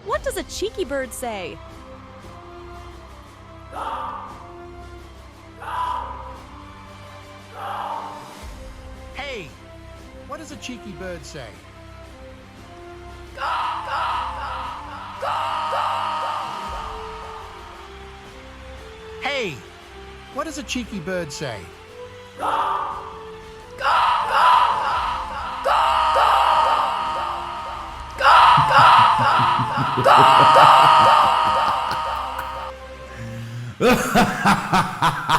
What does a cheeky bird say? Hey, what does a cheeky bird say? Hey, what does a cheeky bird say? Ha ha ha ha!